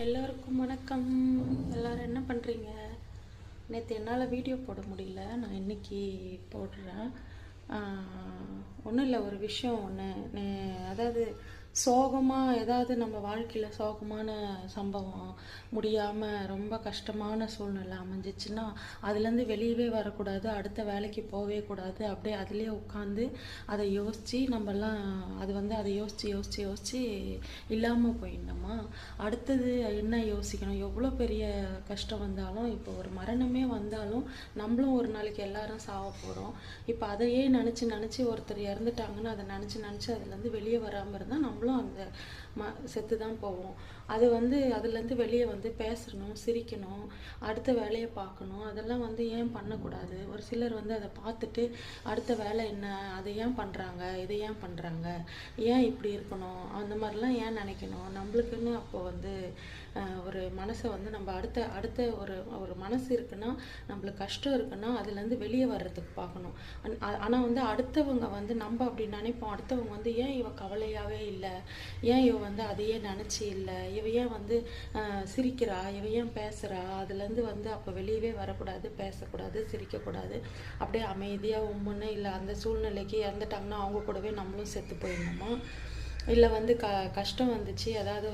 எல்லோருக்கும் வணக்கம். எல்லோரும் என்ன பண்ணுறீங்க? நேற்று என்னால் வீடியோ போட முடியல, நான் இன்றைக்கி போடுறேன். ஒன்றும் இல்லை, ஒரு விஷயம் ஒன்று. அதாவது சோகமாக ஏதாவது நம்ம வாழ்க்கையில் சோகமான சம்பவம் முடியாமல் ரொம்ப கஷ்டமான சூழ்நிலை அமைஞ்சிச்சுன்னா அதுலேருந்து வெளியவே வரக்கூடாது, அடுத்த வேலைக்கு போகவே கூடாது. அப்படியே அதிலே உட்காந்து அதை யோசித்து நம்மலாம் அதை யோசித்து யோசித்து யோசித்து இல்லாமல் போயிடணுமா? அடுத்தது என்ன யோசிக்கணும்? எவ்வளோ பெரிய கஷ்டம் வந்தாலும், இப்போ ஒரு மரணமே வந்தாலும் நம்மளும் ஒரு நாளைக்கு எல்லாரும் சாவ போகிறோம். இப்போ அதையே நினச்சி நினச்சி ஒருத்தர் இறந்துட்டாங்கன்னு அதை நினச்சி நினச்சி அதுலேருந்து வெளியே வராமல் இருந்தால் நம்மளும் அந்த செத்து தான் போவோம். அதுலேருந்து வெளியே பேசணும், சிரிக்கணும், அடுத்த வேலையை பார்க்கணும். அதெல்லாம் ஏன் பண்ணக்கூடாது? ஒரு சிலர் அதை பார்த்துட்டு அடுத்த வேலை என்ன, அதை ஏன் பண்ணுறாங்க, இதை ஏன் பண்ணுறாங்க, ஏன் இப்படி இருக்கணும், அந்த மாதிரிலாம் ஏன் நினைக்கணும்? நம்மளுக்குன்னு அப்போது ஒரு மனசை நம்ம அடுத்த ஒரு ஒரு மனசு இருக்குன்னா, நம்மளுக்கு கஷ்டம் இருக்குன்னா அதுலேருந்து வெளியே வர்றதுக்கு பார்க்கணும். ஆனால் அடுத்தவங்க நம்ம அப்படி நினைப்போம். அடுத்தவங்க ஏன் இவ கவலையாகவே இல்லை, ஏன் இவ அதையே நினச்சி இல்லை, இவ ஏன் சிரிக்கிறா, இவ ஏன் பேசுகிறா, அதுலேருந்து அப்போ வெளியவே வரக்கூடாது, பேசக்கூடாது, சிரிக்கக்கூடாது. அப்படியே அமைதியாக உம்முன்னு இல்லை அந்த சூழ்நிலைக்கு இறந்துட்டாங்கன்னா அவங்க கூடவே நம்மளும் செத்து போயிடணுமா? இல்லை கஷ்டம் வந்துச்சு, அதாவது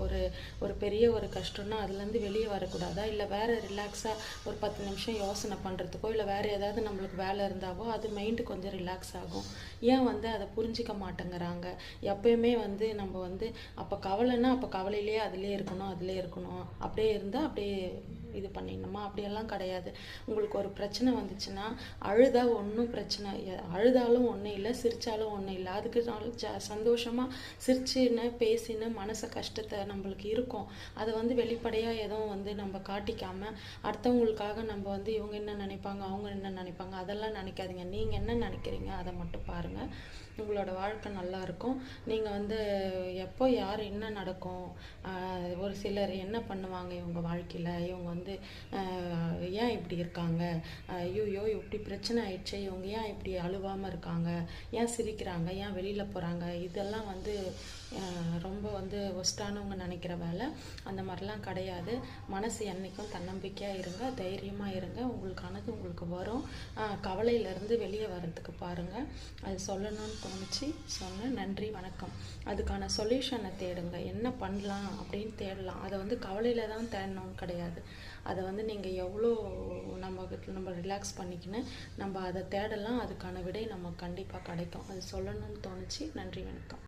ஒரு ஒரு பெரிய ஒரு கஷ்டம்னா அதுலேருந்து வெளியே வரக்கூடாதா? இல்லை வேறு ரிலாக்ஸாக ஒரு 10 நிமிஷம் யோசனை பண்ணுறதுக்கோ, இல்லை வேறு ஏதாவது நம்மளுக்கு வேலை இருந்தாவோ அது மைண்டு கொஞ்சம் ரிலாக்ஸ் ஆகும். ஏன் அதை புரிஞ்சிக்க மாட்டேங்கிறாங்க? எப்பயுமே நம்ம அப்போ கவலைன்னா அப்போ கவலையிலே அதிலே இருக்கணும், அப்படியே இருந்தால் அப்படியே இது பண்ணிடணுமா? அப்படியெல்லாம் கிடையாது. உங்களுக்கு ஒரு பிரச்சனை வந்துச்சுன்னா அழுதா ஒன்றும் பிரச்சனை, அழுதாலும் ஒன்றும் இல்லை, சிரித்தாலும் ஒன்றும் இல்லை. அதுக்கு சந்தோஷமாக சிரிச்சுன்னு பேசின்னு மனசை கஷ்டத்தை நம்மளுக்கு இருக்கும். அதை வெளிப்படையாக எதுவும் நம்ம காட்டிக்காமல் அடுத்தவங்களுக்காக நம்ம இவங்க என்ன நினைப்பாங்க, அவங்க என்ன நினைப்பாங்க, அதெல்லாம் நினைக்காதீங்க. நீங்கள் என்ன நினைக்கிறீங்க அதை மட்டும் பாருங்கள். உங்களோட வாழ்க்கை நல்லாயிருக்கும். நீங்கள் எப்போ யார் என்ன நடக்கும், ஒரு சிலர் என்ன பண்ணுவாங்க இவங்க வாழ்க்கையில், இவங்க ஏன் இப்படி இருக்காங்க, ஐயோ இப்படி பிரச்சனை ஆயிடுச்சு, இவங்க ஏன் இப்படி அழுவாமல் இருக்காங்க, ஏன் சிரிக்கிறாங்க, ஏன் வெளியில் போகிறாங்க, இதெல்லாம் ரொம்ப ஒஸ்டானவங்க நினைக்கிற வேலை. அந்த மாதிரிலாம் கிடையாது. மனசு என்றைக்கும் தன்னம்பிக்கையாக இருங்க, தைரியமாக இருங்க. உங்களுக்கானது உங்களுக்கு வரும். கவலையிலேருந்து வெளியே வர்றதுக்கு பாருங்கள். அது சொல்லணும்னு தோணுச்சு, சொன்னேன். நன்றி, வணக்கம். அதுக்கான சொல்யூஷனை தேடுங்க. என்ன பண்ணலாம் அப்படின்னு தேடலாம். அதை கவலையில் தான் தேடணும்னு கிடையாது. அதை நீங்கள் எவ்வளோ நம்ம ரிலாக்ஸ் பண்ணிக்கின்னு நம்ம அதை தேடலாம். அதுக்கான விடை நமக்கு கண்டிப்பாக கிடைக்கும். அது சொல்லணும்னு தோணுச்சு. நன்றி, வணக்கம்.